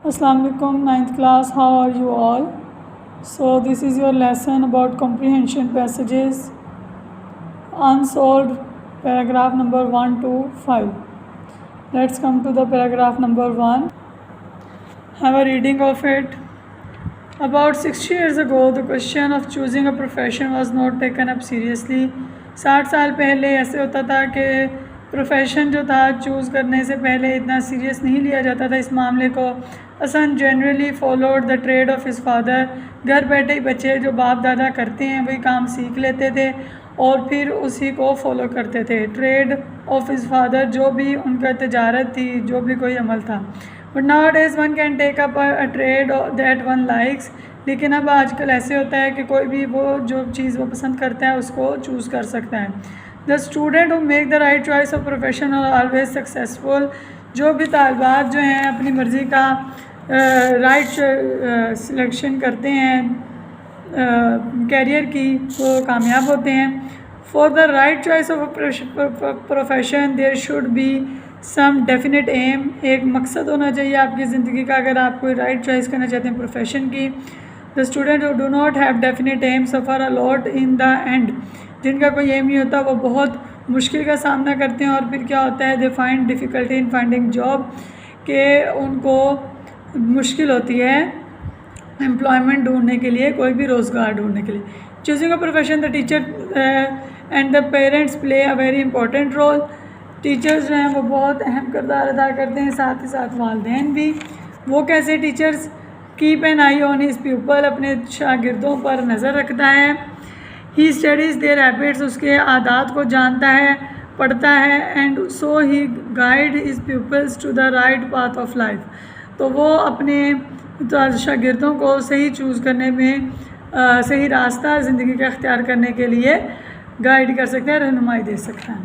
Assalamu alaikum, 9th class. How are you all? So this is your lesson about comprehension passages, unsolved, paragraph number 1 to 5. Let's come to the paragraph number 1. Have a reading of it. About 60 years ago, the question of choosing a profession was not taken up seriously. 60 साल पहले ऐसे होता था कि profession जो था choose करने से पहले इतना सीरियस नहीं लिया जाता था इस मामले को. Hasan generally followed the trade of his father. घर बैठे ही बच्चे जो बाप दादा करते हैं वही काम सीख लेते थे और फिर उसी को फॉलो करते थे. ट्रेड ऑफ हिज फादर, जो भी उनका तजारत थी, जो भी कोई अमल था. But nowadays one can take up a trade that one likes. लेकिन अब आजकल ऐसे होता है कि कोई भी वो जो चीज़ वो पसंद करता है उसको चूज़ कर सकता है. The student who make the right choice of profession are always successful. जो भी तालबात जो हैं अपनी मर्ज़ी का राइट सिलेक्शन करते हैं कैरियर की, वो कामयाब होते हैं. For the right choice of profession there should be some definite aim. एक मकसद होना चाहिए आपकी ज़िंदगी का अगर आप कोई राइट चॉइस करना चाहते हैं प्रोफेशन की. The student who do not have definite aim suffer a lot in the end. जिनका कोई एम नहीं होता वो बहुत मुश्किल का सामना करते हैं और फिर क्या होता है, they find difficulty in finding job, के उनको मुश्किल होती है एम्प्लॉयमेंट ढूंढने के लिए, कोई भी रोज़गार ढूंढने के लिए. Choosing a profession the teacher and the parents play a very important role. Teachers जो हैं वो बहुत अहम किरदार अदा करते हैं, साथ ही साथ वालिदैन भी. वो कैसे? Teachers keep an I on his people, अपने शागिर्दों पर नज़र रखता है. ही स्टडीज़ देयर हैबिट्स, उसके आदात को जानता है, पढ़ता है. And so he guide his peoples to the right path of life. तो वो अपने शागिर्दों को सही चूज़ करने में सही रास्ता ज़िंदगी का इख्तियार करने के लिए गाइड कर सकता है, रहनुमाई दे सकता है.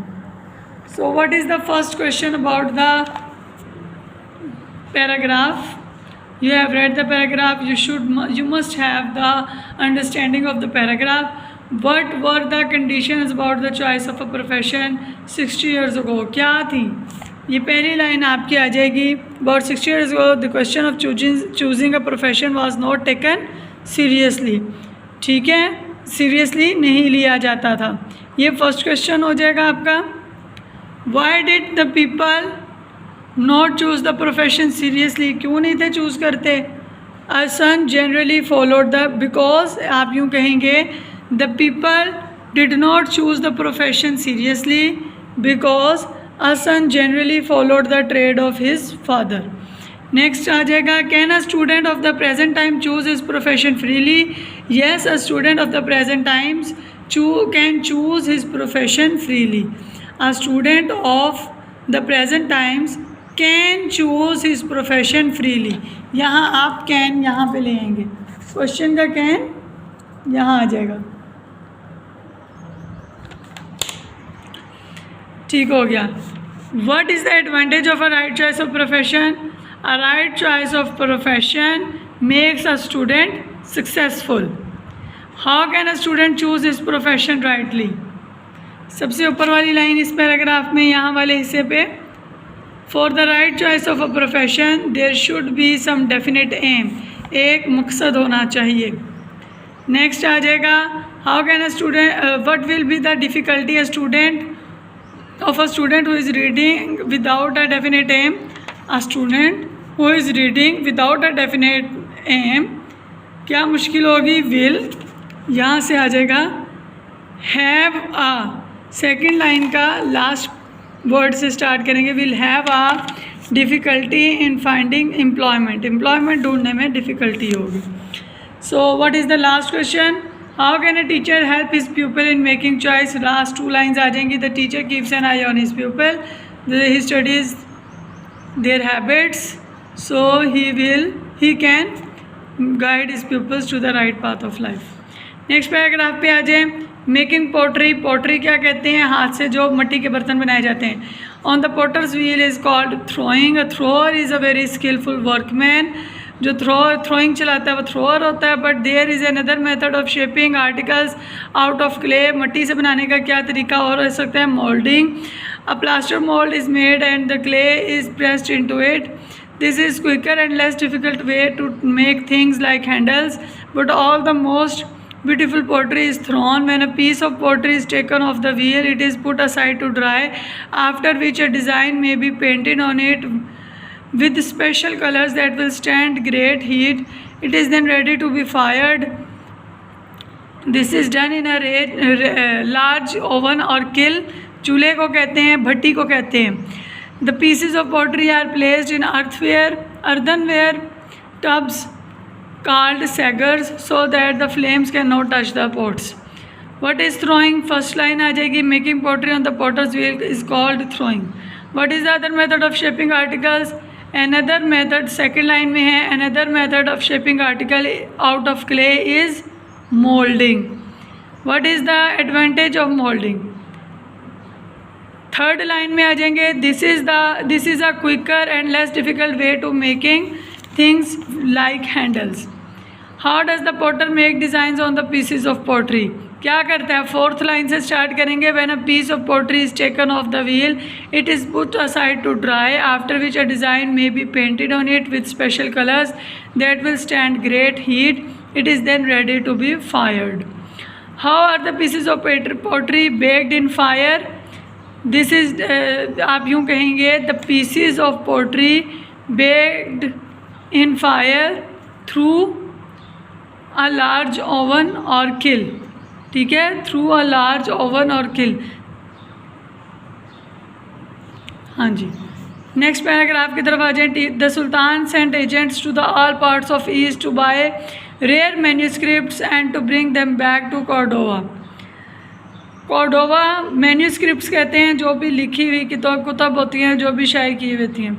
So what is the first question about the paragraph? You have read the paragraph. You must have the understanding of the paragraph. What were the conditions about the choice of a profession 60 years ago? क्या थी? ये पहली line आपकी आ जाएगी. About 60 years ago, the question of choosing a profession was not taken seriously. ठीक है, seriously नहीं लिया जाता था. ये फर्स्ट क्वेश्चन हो जाएगा आपका. Why did the people not choose the profession seriously? क्यों नहीं थे चूज़ करते? A son generally followed the, because आप यूँ कहेंगे the people did not choose the profession seriously because a son generally followed the trade of his father. Next आ जाएगा, can a student of the present time choose his profession freely? Yes, a student of the present times can choose his profession freely. A student of the present times can choose his profession freely. यहाँ आप can यहाँ पे ले आएंगे, question का can यहाँ आ जाएगा. ठीक हो गया. What is the advantage of a right choice of profession? A right choice of profession makes a student successful. How can a student choose his profession rightly? सबसे ऊपर वाली लाइन इस पैराग्राफ में यहाँ वाले हिस्से पे, for the right choice of a profession there should be some definite aim. एक मकसद होना चाहिए. नेक्स्ट आ जाएगा, how can a student, what will be the difficulty a student of a student who is reading without a definite aim. A student who is reading without a definite aim, क्या मुश्किल होगी? will, यहाँ से आ जाएगा have a. Second line का last word से start करेंगे. will have a difficulty in finding employment. Employment ढूंढने में डिफ़िकल्टी होगी. so what is the last question? How can a teacher help his pupil in making choice? Last two lines आ जाएंगी. The teacher keeps an eye on his pupil. He studies their habits, so he can guide his pupils to the right path of life. Next paragraph पे आ जाए. Making pottery. Pottery क्या कहते हैं? हाथ से जो मिट्टी के बर्तन बनाए जाते हैं. On the potter's wheel is called throwing. A thrower is a very skilful workman. जो थ्रोइंग चलाता है वो थ्रोअर होता है. But there is another method of shaping articles out of clay. मिट्टी से बनाने का क्या तरीका और हो सकता है? Moulding. A plaster mould is made and the clay is pressed into it. This is quicker and less difficult way to make things like handles, but all the most beautiful pottery is thrown. When a piece of pottery is taken off the wheel, it is put aside to dry, after which a design may be painted on it with special colors that will stand great heat. It is then ready to be fired. This is done in a large oven or kiln. चूल्हे को कहते हैं, भट्टी को कहते हैं. The pieces of pottery are placed in earthenware tubs called saggers so that the flames cannot touch the pots. What is throwing? First line आ जाएगी. Making pottery on the potter's wheel is called throwing. What is the other method of shaping articles? Another method, second line में है, another method of shaping article out of clay is molding. What is the advantage of molding? Third line में आ जाएंगे. This is a quicker and less difficult way to making things like handles. How does the potter make designs on the pieces of pottery? क्या करता है? Fourth line से start करेंगे. When a piece of pottery is taken off the wheel, it is put aside to dry, after which a design may be painted on it with special colours that will stand great heat. It is then ready to be fired. How are the pieces of pottery baked in fire? This is आप यूँ कहेंगे, the pieces of pottery baked in fire through a large oven और kiln. ठीक है, through a large oven और किल. हाँ जी, next paragraph की तरफ आ जाए. The sultan sent agents to the all parts of east to buy rare manuscripts and to bring them back to Cordova. Cordova manuscripts कहते हैं जो भी लिखी हुई किताब होती हैं, जो भी शाये की होती हैं.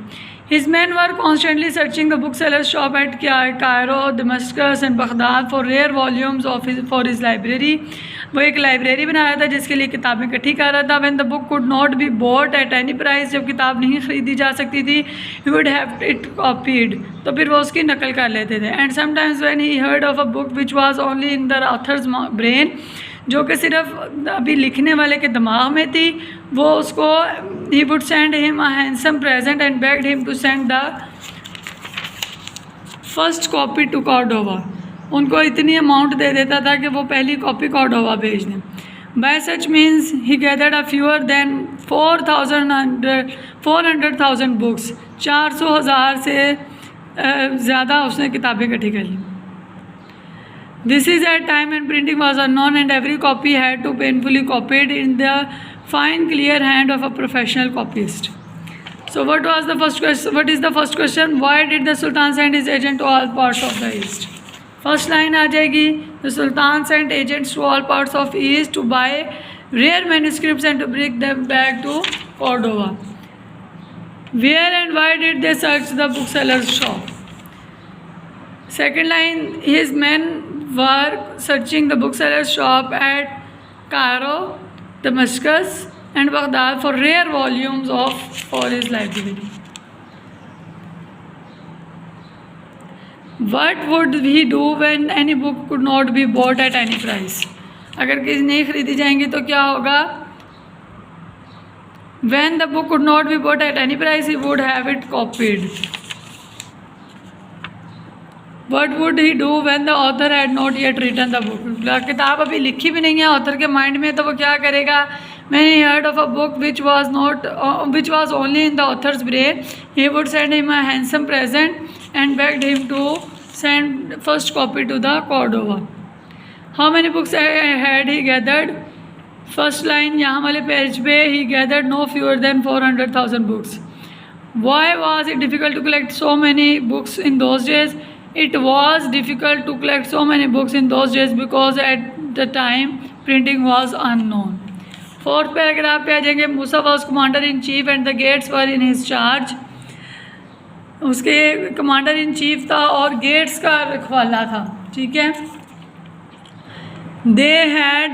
His men were constantly searching the bookseller's shop at Cairo, Damascus and Baghdad for rare volumes for his library. वो एक लाइब्रेरी बना रहा था जिसके लिए किताबें इकट्ठी कर रहा था. When the book could not be bought at any price, जब किताब नहीं ख़रीदी जा सकती थी, he would have it copied, तो फिर वो उसकी नकल कर लेते थे. And sometimes when he heard of a book which was only in the author's brain, जो कि सिर्फ अभी लिखने वाले के दिमाग में थी, वो उसको he would send him a handsome present and begged him to send the first copy to Cordova. उनको इतनी अमाउंट दे देता था कि वो पहली कॉपी कॉर्डोवा भेज दें. By such means he gathered a fewer than 400,000 books. 400,000 से ज़्यादा उसने किताबें इकट्ठी कर ली. This is at time when printing was unknown and every copy had to painfully copied in the fine clear hand of a professional copyist. So what is the first question? Why did the Sultan send his agent to all parts of the East? First line आ जाएगी. The Sultan sent agents to all parts of East to buy rare manuscripts and to bring them back to Cordova. Where and why did they search the bookseller's shop? Second line, his men were searching the bookseller's shop at Cairo, Damascus and Baghdad for rare volumes for his library. What would he do when any book could not be bought at any price? अगर किसी नहीं खरीदी जाएंगी तो क्या होगा? When the book could not be bought at any price, he would have it copied. What would he do when the author had not yet written the book? किताब अभी लिखी भी नहीं है ऑथर के माइंड में, तो वो क्या करेगा? When he heard of a book which was only in the author's brain, he would send him a handsome present and begged him to send first copy to the Cordova. How many books had he gathered? First line यहाँ वाले page पे, he gathered no fewer than 400,000 books. Why was it difficult to collect so many books in those days? It was difficult to collect so many books in those days because at the time printing was unknown. Fourth paragraph पे आ जाएंगे. Musa was commander in chief and the gates were in his charge. उसके commander in chief था और gates का रखवाला था. ठीक है. They had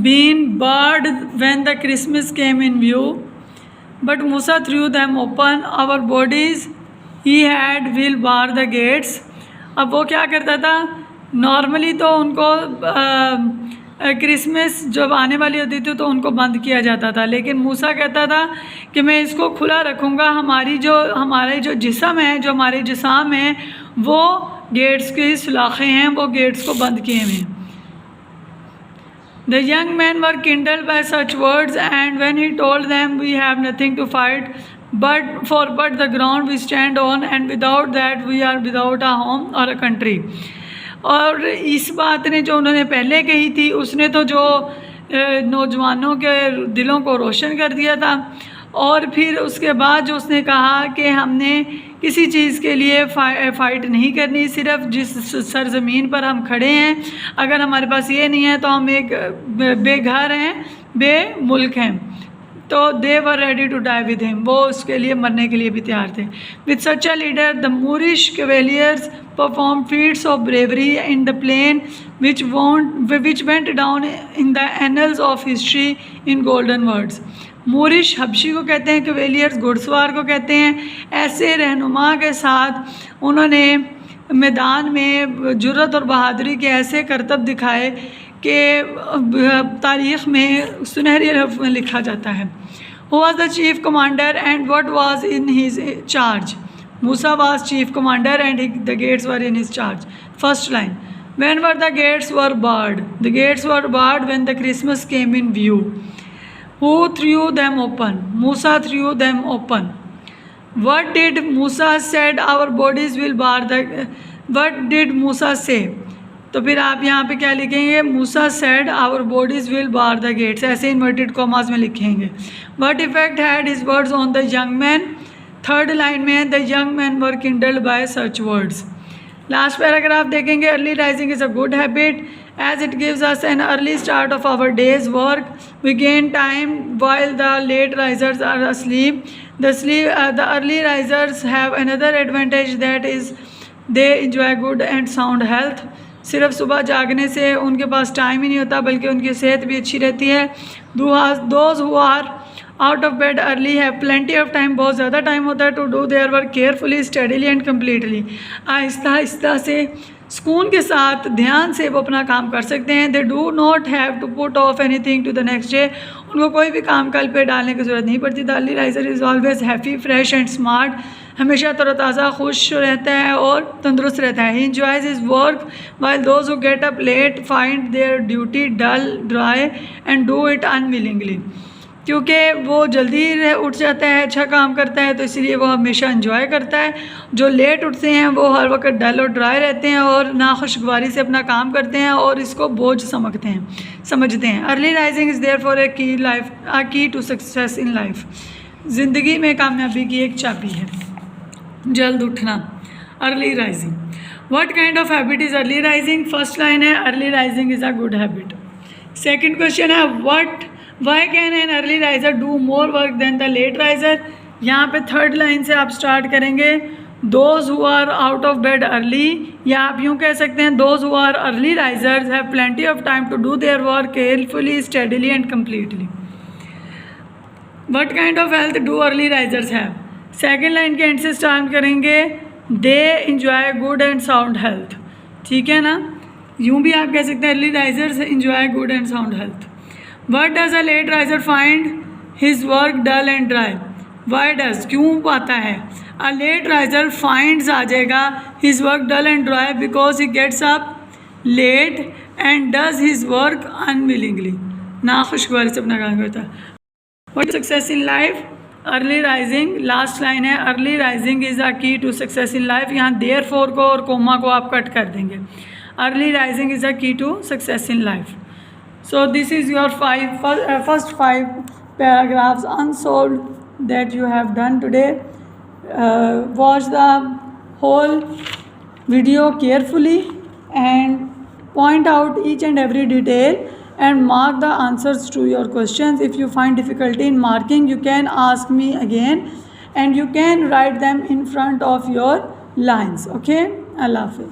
been bird when the Christmas came in view but Musa threw them open our bodies he had will bar the gates. अब वो क्या करता था? नॉर्मली तो उनको क्रिसमस जब आने वाली होती थी तो उनको बंद किया जाता था, लेकिन मूसा कहता था कि मैं इसको खुला रखूँगा। हमारे जो जिस्म है, जो हमारे जिसाम हैं, वो गेट्स की सुलाखें हैं, वो गेट्स को बंद किए हुए हैं। The young men were kindled by such words, and when he told them, "We have nothing to fight, but the ground we stand on, and without that we are without a home or a country." और इस बात ने जो उन्होंने पहले कही थी, उसने तो जो नौजवानों के दिलों को रोशन कर दिया था। और फिर उसके बाद जो उसने कहा कि हमने किसी चीज़ के लिए फ़ाइट नहीं करनी, सिर्फ जिस सरज़मीन पर हम खड़े हैं, अगर हमारे पास ये नहीं है तो हम एक बेघर हैं, बेमुल्क हैं। तो they were ready to die with him, वो उसके लिए मरने के लिए भी तैयार थे। With such a leader the Moorish cavaliers perform feats of bravery in the plain which went down in the annals of history in golden words. Moorish हबशी को कहते हैं, कैवेलियर्स घुड़सवार को कहते हैं। ऐसे रहनुमा के साथ उन्होंने मैदान में जुर्रत और बहादुरी के ऐसे करतब दिखाए कि तारीख़ में सुनहरी हरफ में लिखा जाता है। Who was the chief commander and what was in his charge? Musa was chief commander and the gates were in his charge. First line. When were the gates were barred? The gates were barred when the Christmas came in view. Who threw them open? Musa threw them open. What did Musa said? Our bodies will bar the. What did Musa say? तो फिर आप यहाँ पे क्या लिखेंगे? Musa said our bodies will bar the gates, ऐसे inverted commas में लिखेंगे। What effect had his words on the young man? Third line में the young man were kindled by such words. Last paragraph देखेंगे, early rising is a good habit as it gives us an early start of our day's work. We gain time while the late risers are asleep. The early risers have another advantage, that is they enjoy good and sound health. सिर्फ सुबह जागने से उनके पास time ही नहीं होता, बल्कि उनकी सेहत भी अच्छी रहती है। Those who are out of bed early have plenty of time, बहुत ज़्यादा टाइम होता है, to do their work carefully, steadily and completely. Aahista Aahista से, सुकून के साथ, ध्यान से वो अपना काम कर सकते हैं। They do not have to put off anything to the next day. उनको कोई भी काम कल पे डालने की ज़रूरत नहीं पड़ती। The early riser is always happy, fresh and smart. हमेशा तरोताज़ा, खुश रहता है और तंदुरुस्त रहता है। He enjoys his work while those who get up late find their duty dull, dry and do it unwillingly. क्योंकि वो जल्दी उठ जाता है, अच्छा काम करता है, तो इसलिए वो हमेशा एंजॉय करता है। जो लेट उठते हैं वो हर वक्त डल और ड्राई रहते हैं और नाखुशगवारी से अपना काम करते हैं और इसको बोझ समझते हैं। Early rising is therefore a key to success in life. ज़िंदगी में कामयाबी की एक चाबी है जल्द उठना, early rising. What kind of habit is early rising? First line है, early rising is a good habit. Second question है, why can an early riser do more work than the late riser? यहाँ पे third line से आप start करेंगे, those who are out of bed early, या आप यूँ कह सकते हैं, those who are early risers have plenty of time to do their work carefully, steadily and completely. What kind of health do early risers have? Second line के and से start करेंगे, they enjoy good and sound health. ठीक है ना, यूँ भी आप कह सकते हैं, early risers enjoy good and sound health. What does a late riser find his work dull and dry? Why does, क्यों पाता है? A late riser finds आ जाएगा his work dull and dry because he gets up late and does his work unwillingly. नाखुशगवारी से अपना काम करता है। What is success in life? Early rising, last line है, early rising is a key to success in life. यहाँ therefore को और coma को आप कट कर देंगे। Early rising is a key to success in life. So this is your first 5 paragraphs unsolved that you have done today. Watch the whole video carefully and point out each and every detail and mark the answers to your questions. If you find difficulty in marking, you can ask me again and you can write them in front of your lines. Okay? Allah Hafiz.